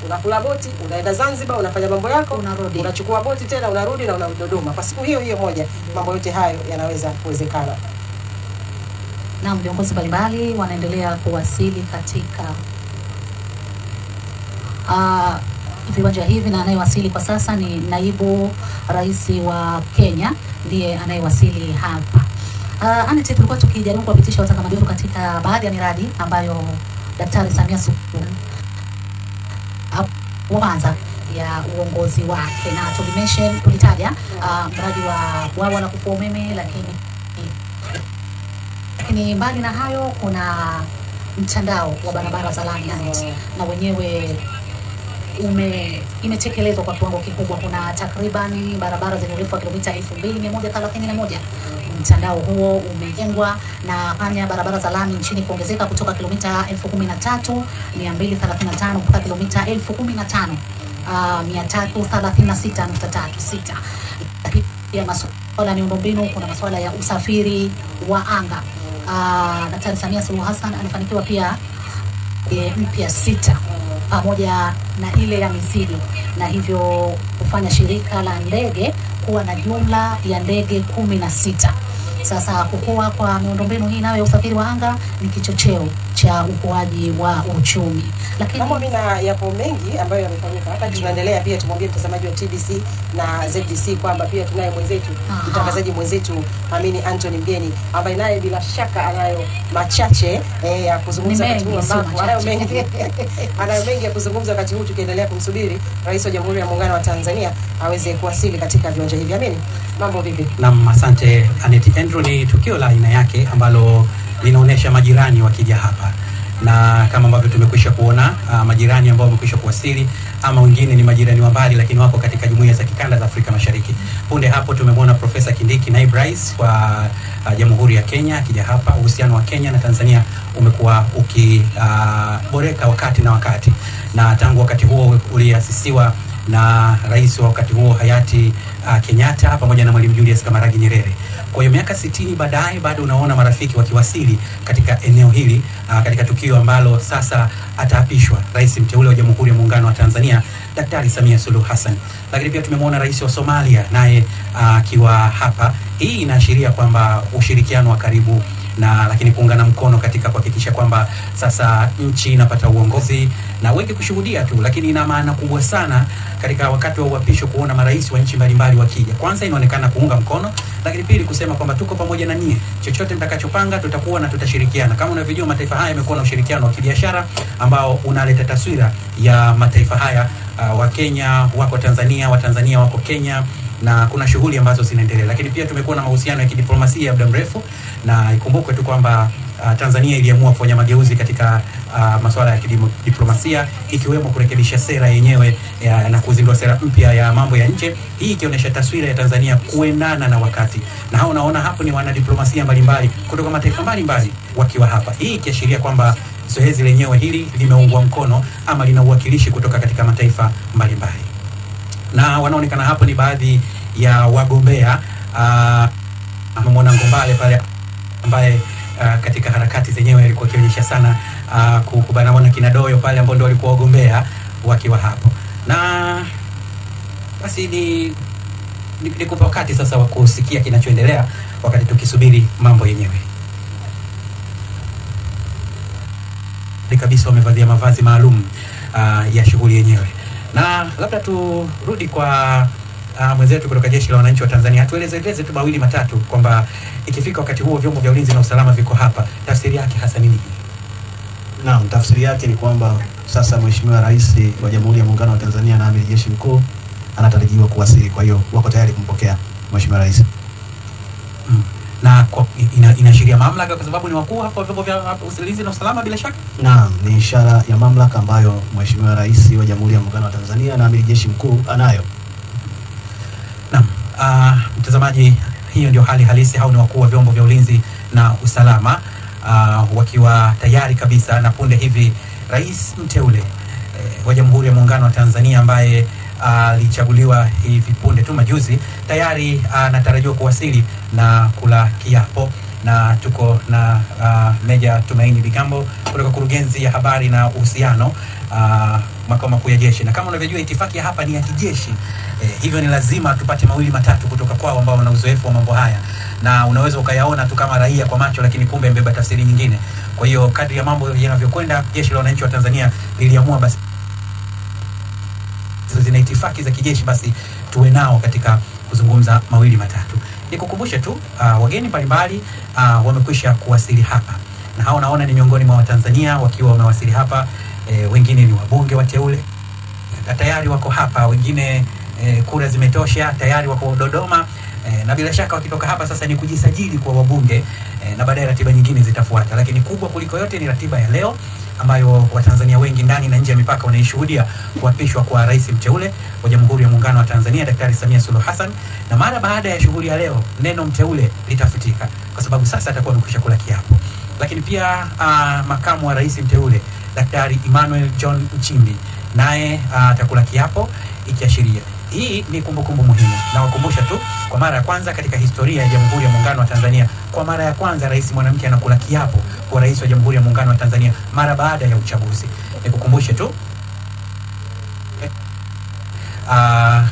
unakula boti, unaenda Zanzibar, unafanya mambo yako, unarudi, unachukua boti tena unarudi na unarudi Dodoma kwa siku hiyo hiyo moja. Mambo yote hayo yanaweza kuwezekana. Na viongozi mbalimbali wanaendelea kuwasili katika viwanja hivi, na anayewasili kwa sasa ni naibu rais wa Kenya, ndiye anayewasili hapa. Anete, tulikuwa tukijaribu kuwapitisha watazamaji wetu katika baadhi ya miradi ambayo Daktari Samia Suluhu kwanza ya uongozi wake, na tulitaja mradi wa bwawa la kufua umeme, lakini mbali na hayo kuna mtandao wa barabara za lami na wenyewe imetekelezwa kwa kiwango kikubwa. Kuna takriban barabara zenye urefu wa kilomita 2131. Mtandao huo umejengwa na fanya barabara za lami nchini kuongezeka kutoka kilomita 13,235 mpaka kilomita 15,336.36. Pia masuala ya miundombinu, kuna masuala ya usafiri wa anga. Daktari Samia Suluhu Hassan alifanikiwa pia mpya 6 pamoja na ile ya mizigo, na hivyo kufanya shirika la ndege kuwa na jumla ya ndege 16. Sasa kukua kwa miundombinu hii nayo ya usafiri wa anga ni kichocheo cha ukuaji wa uchumi. Lakini mambo mina yapo mengi ambayo yamefanyika hapa. Tunaendelea pia tumwambie mtazamaji wa TBC na ZDC kwamba pia tunaye mwenzetu, mtangazaji mwenzetu Amini Anthony Mgeni, ambaye naye bila shaka anayo machache ya kuzungumza wakati huu, ambapo anayo mengi ya kuzungumza wakati huu, tukiendelea kumsubiri Rais wa Jamhuri ya Muungano wa Tanzania aweze kuwasili katika viwanja hivi. Amini, mambo vipi? Naam, asante Aneti. Andrew, ni tukio la aina yake ambalo linaonesha majirani wakija hapa, na kama ambavyo tumekwisha kuona majirani ambao wamekwisha kuwasili, ama wengine ni majirani wa mbali lakini wako katika jumuiya za kikanda za Afrika Mashariki. Punde hapo tumemwona Profesa Kindiki, naibu rais wa Jamhuri ya Kenya, akija hapa. Uhusiano wa Kenya na Tanzania umekuwa ukiboreka wakati na wakati, na tangu wakati huo uliasisiwa na rais wa wakati huo hayati Kenyatta pamoja na Mwalimu Julius Kambarage Nyerere. Kwa hiyo miaka 60 baadaye bado unaona marafiki wakiwasili katika eneo hili, katika tukio ambalo sasa ataapishwa rais mteule wa Jamhuri ya Muungano wa Tanzania Daktari Samia Suluhu Hassan. Lakini pia tumemwona rais wa Somalia naye akiwa hapa. Hii inaashiria kwamba ushirikiano wa karibu na lakini kuungana mkono katika kuhakikisha kwamba sasa nchi inapata uongozi, na wengi kushuhudia tu, lakini ina maana kubwa sana katika wakati wa uapisho kuona marais wa nchi mbalimbali wakija. Kwanza inaonekana kuunga mkono, lakini pili kusema kwamba tuko pamoja na nyie, chochote mtakachopanga tutakuwa na tutashirikiana. Kama unavyojua mataifa haya yamekuwa na ushirikiano wa kibiashara ambao unaleta taswira ya mataifa haya. Wa Kenya wako Tanzania, wa Tanzania wako Kenya, na kuna shughuli ambazo zinaendelea. Lakini pia tumekuwa na mahusiano ya kidiplomasia ya muda mrefu, na ikumbukwe tu kwamba Tanzania iliamua kufanya mageuzi katika masuala ya kidiplomasia, ikiwemo kurekebisha sera yenyewe na kuzindua sera mpya ya mambo ya nje. Hii ikionyesha taswira ya Tanzania kuendana na wakati, na hao unaona hapo ni wanadiplomasia mbalimbali kutoka mataifa mbalimbali wakiwa hapa. Hii ikiashiria kwamba zoezi lenyewe hili limeungwa mkono ama lina uwakilishi kutoka katika mataifa mbalimbali. Na wanaonekana hapo ni baadhi ya wagombea. Amemwona Ngombale pale ambaye katika harakati zenyewe alikuwa akionyesha sana kubana kinadoyo pale ambao ndio walikuwa wagombea wakiwa hapo. Na basi ni kupa wakati sasa wa kusikia kinachoendelea wakati tukisubiri mambo yenyewe. Kabisa wamevalia mavazi maalum ya shughuli yenyewe. Na labda turudi kwa mwenzetu kutoka Jeshi la Wananchi wa Tanzania, tueleze tu mawili matatu kwamba ikifika wakati huo vyombo vya ulinzi na usalama viko hapa, tafsiri yake hasa nini? Naam, tafsiri yake ni kwamba sasa Mheshimiwa Rais wa Jamhuri ya Muungano wa Tanzania na Amiri Jeshi Mkuu anatarajiwa kuwasili, kwa hiyo wako tayari kumpokea Mheshimiwa Rais. Na inaashiria mamlaka kwa sababu ni wakuu hapa vyombo vya ulinzi na usalama bila shaka. Naam, ni ishara ya mamlaka ambayo Mheshimiwa Rais wa Jamhuri ya Muungano wa Tanzania na Amiri Jeshi Mkuu anayo. Naam, mtazamaji, hiyo ndio hali halisi. Hao ni wakuu wa vyombo vya ulinzi na usalama wakiwa tayari kabisa, na punde hivi rais mteule wa Jamhuri ya Muungano wa Tanzania ambaye alichaguliwa hivi punde tu majuzi tayari anatarajiwa kuwasili na kula kiapo. Na tuko na Meja Tumaini Bigambo kutoka Kurugenzi ya Habari na Uhusiano makao makuu ya jeshi, na kama unavyojua itifaki ya hapa ni ya kijeshi. Hivyo ni lazima tupate mawili matatu kutoka kwao ambao wana uzoefu wa mambo haya, na unaweza ukayaona tu kama raia kwa macho, lakini kumbe mbeba tafsiri nyingine. Kwa hiyo kadri ya mambo yanavyokwenda, jeshi la wananchi wa Tanzania liliamua basi zina itifaki za kijeshi, basi tuwe nao katika kuzungumza mawili matatu. Nikukumbushe tu wageni mbalimbali wamekwisha kuwasili hapa, na hao naona ni miongoni mwa Watanzania wakiwa wamewasili hapa. Wengine ni wabunge wateule tayari wako hapa, wengine kura zimetosha tayari wako Dodoma, na bila shaka wakitoka hapa sasa ni kujisajili kwa wabunge, na baadaye ratiba nyingine zitafuata. Lakini kubwa kuliko yote ni ratiba ya leo ambayo Watanzania wengi ndani na nje ya mipaka wanaishuhudia, kuapishwa kwa rais mteule wa Jamhuri ya Muungano wa Tanzania Daktari Samia Suluhu Hassan. Na mara baada ya shughuli ya leo neno mteule litafutika kwa sababu sasa atakuwa amekwisha kula kiapo. Lakini pia makamu wa rais mteule Daktari Emmanuel John Nchimbi naye atakula kiapo, ikiashiria hii ni kumbukumbu muhimu. Na wakumbusha tu, kwa mara ya kwanza katika historia ya Jamhuri ya Muungano wa Tanzania, kwa mara ya kwanza rais mwanamke anakula kiapo kwa rais wa Jamhuri ya Muungano wa Tanzania mara baada ya uchaguzi. Nikukumbushe tu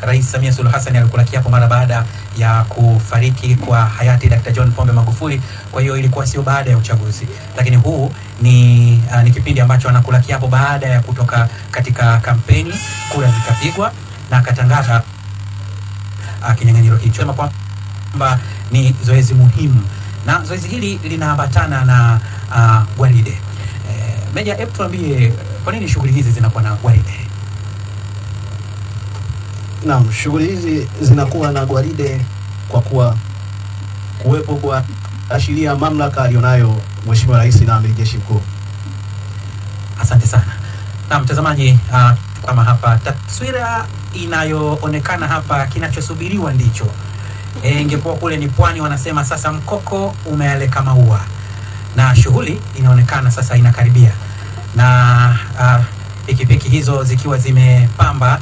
Rais Samia Suluhu Hassan alikula kiapo mara baada ya kufariki kwa hayati Dr. John Pombe Magufuli. Kwa hiyo ilikuwa sio baada ya uchaguzi, lakini huu ni kipindi ambacho anakula kiapo baada ya kutoka katika kampeni, kura zikapigwa na akatangaza kinyang'anyiro hicho, kwamba ni zoezi muhimu, na zoezi hili linaambatana na gwaride. Meja, hebu tuambie kwa nini shughuli hizi zinakuwa na gwaride? Naam, shughuli hizi zinakuwa na gwaride kwa kuwa kuwepo kwa ashiria mamlaka alionayo Mheshimiwa Rais na Amiri Jeshi Mkuu. Asante sana. Na mtazamaji, kama hapa taswira inayoonekana hapa, kinachosubiriwa ndicho. Ingekuwa kule ni pwani, wanasema sasa mkoko umealeka maua, na shughuli inaonekana sasa inakaribia, na pikipiki hizo zikiwa zimepamba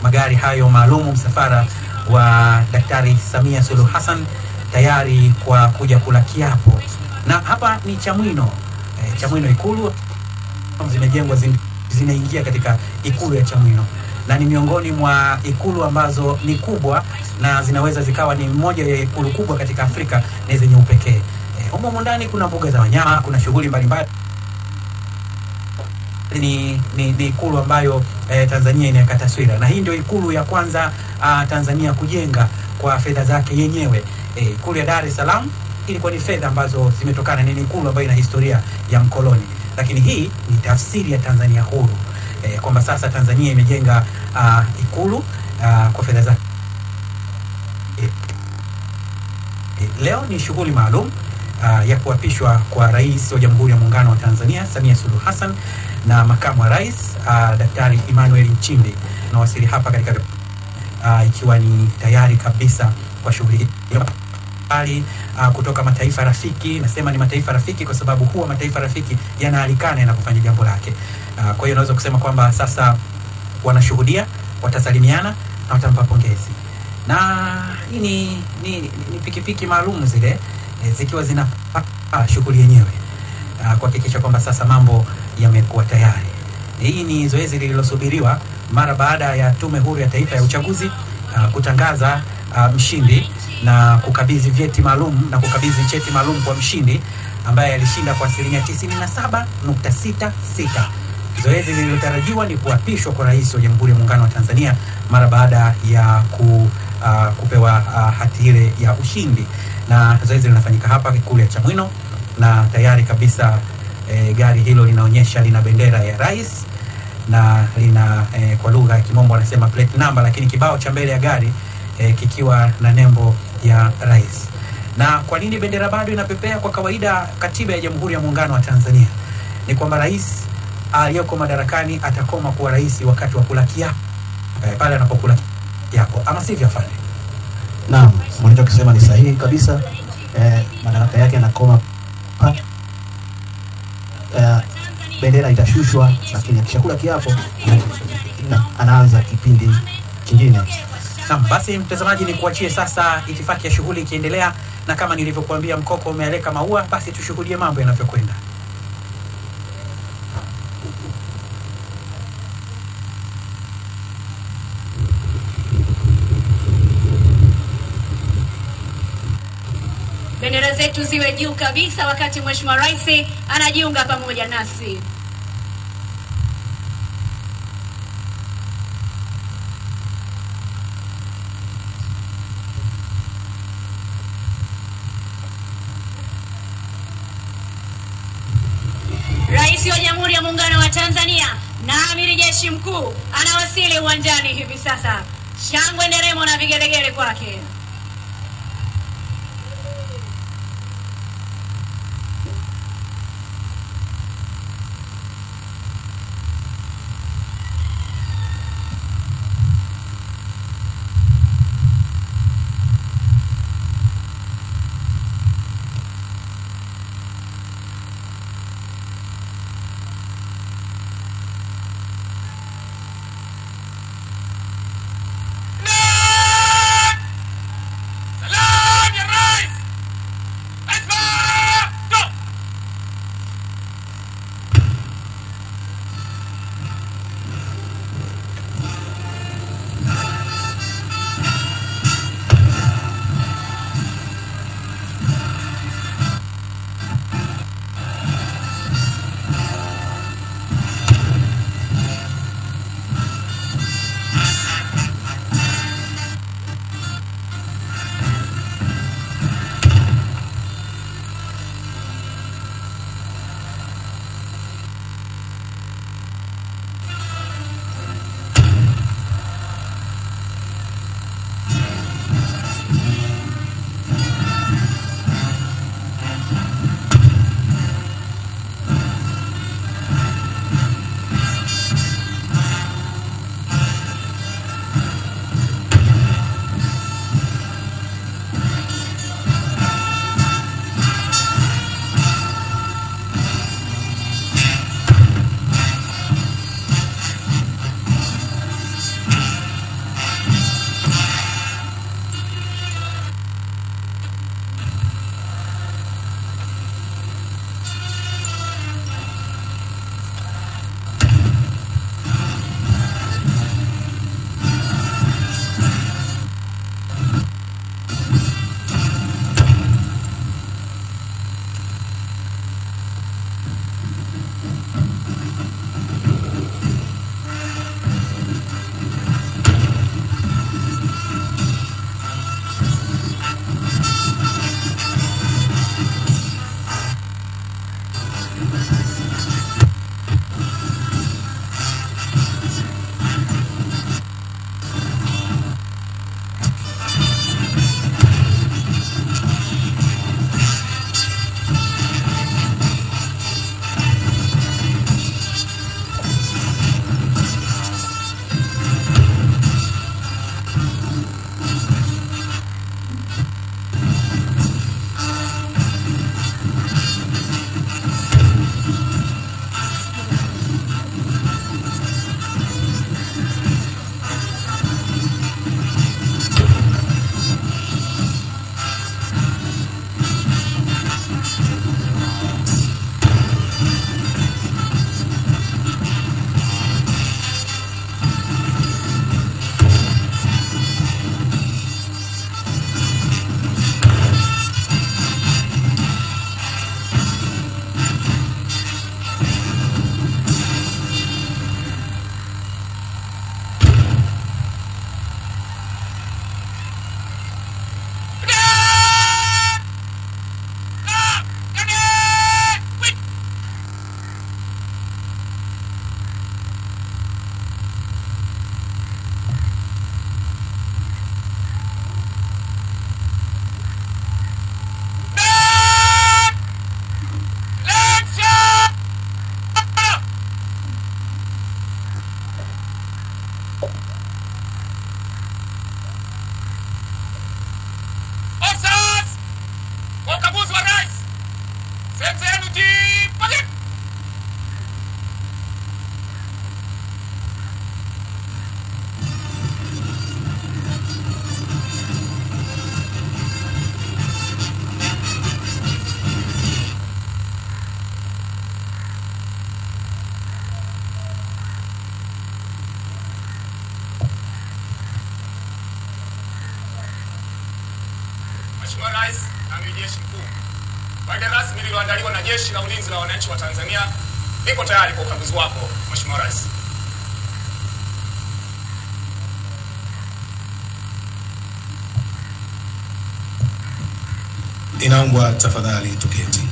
magari hayo maalumu, msafara wa Daktari Samia Suluhu Hassan tayari kwa kuja kula kiapo. Na hapa ni Chamwino, Chamwino Ikulu zimejengwa, zinaingia katika Ikulu ya Chamwino, na ni miongoni mwa ikulu ambazo ni kubwa na zinaweza zikawa ni moja ya ikulu kubwa katika Afrika na zenye upekee. Humo ndani kuna mbuga za wanyama, kuna shughuli mbalimbali. Ni ikulu ambayo Tanzania inaweka taswira, na hii ndio ikulu ya kwanza Tanzania kujenga kwa fedha zake yenyewe. Ikulu ya Dar es Salaam ilikuwa ni fedha ambazo zimetokana, ni ikulu ambayo ina historia ya mkoloni, lakini hii ni tafsiri ya Tanzania huru, kwamba sasa Tanzania imejenga ikulu kwa fedha zake. Leo ni shughuli maalum ya kuapishwa kwa rais wa Jamhuri ya Muungano wa Tanzania Samia Suluhu Hassan na makamu wa rais Daktari Emmanuel Nchimbi na wasili hapa katika ikiwa ni tayari kabisa kwa shughuli hii kutoka mataifa rafiki. Nasema ni mataifa rafiki kwa sababu huwa mataifa rafiki yanaalikana na kufanya jambo lake. Kwa hiyo naweza kusema kwamba sasa wanashuhudia, watasalimiana na watampa pongezi. Na hii ni pikipiki maalum zile zikiwa zina shughuli yenyewe kuhakikisha kwamba sasa mambo yamekuwa tayari. Hii ni zoezi lililosubiriwa mara baada ya Tume Huru ya Taifa ya Uchaguzi kutangaza mshindi na kukabidhi vyeti maalum na kukabidhi cheti maalum kwa mshindi ambaye alishinda kwa 97.66. Zoezi lililotarajiwa ni kuapishwa kwa rais wa Jamhuri ya Muungano wa Tanzania mara baada ya kupewa hati ile ya ushindi, na zoezi linafanyika hapa Ikulu ya Chamwino, na tayari kabisa gari hilo linaonyesha lina bendera ya rais na lina kwa lugha ya Kimombo wanasema plate number, lakini kibao cha mbele ya gari kikiwa na nembo ya rais. Na kwa nini bendera bado inapepea? Kwa kawaida katiba ya Jamhuri ya Muungano wa Tanzania ni kwamba rais aliyoko madarakani atakoma kuwa rais wakati wa kula kiapo, pale anapokula kiapo, ama sivyo afande? Naam, mlichokisema ni sahihi kabisa. Madaraka yake yanakoma bendera itashushwa, lakini akishakula kiapo anaanza kipindi kingine. Naam, basi mtazamaji, ni kuachie sasa itifaki ya shughuli ikiendelea, na kama nilivyokuambia mkoko umealeka maua, basi tushuhudie mambo yanavyokwenda. Bendera zetu ziwe juu kabisa wakati Mheshimiwa Rais anajiunga pamoja nasi. Rais wa Jamhuri ya Muungano wa Tanzania na Amiri Jeshi Mkuu anawasili uwanjani hivi sasa. Shangwe, nderemo na vigelegele kwake. na Amiri Jeshi Mkuu. Gwaride rasmi lililoandaliwa na Jeshi la Ulinzi la Wananchi wa Tanzania liko tayari kwa ukaguzi wako, Mheshimiwa Rais. Inaombwa tafadhali tuketi.